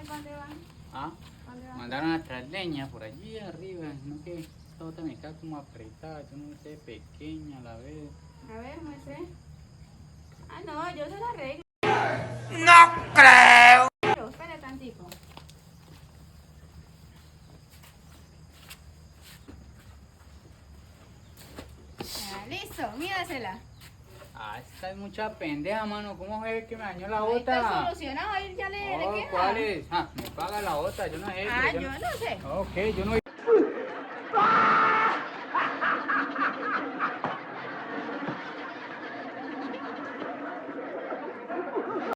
¿Para dónde van? Ah, ¿Para dónde van? mandaron a traer leña por allí arriba, no que esta otra me queda como apretada, yo no sé, pequeña a la vez. A ver, Moisés. Ah, no, yo se la arreglo. No creo. Pero, espere tantito. Ah, listo, mídasela. Ah, esta es mucha pendeja, mano, ¿cómo es que me dañó la Ahí está bota? solucionado, ahí ya le Oh, queda. ¿cuál es? Ah, me paga la bota, yo no sé. Ah, pero yo no sé. Ok, yo no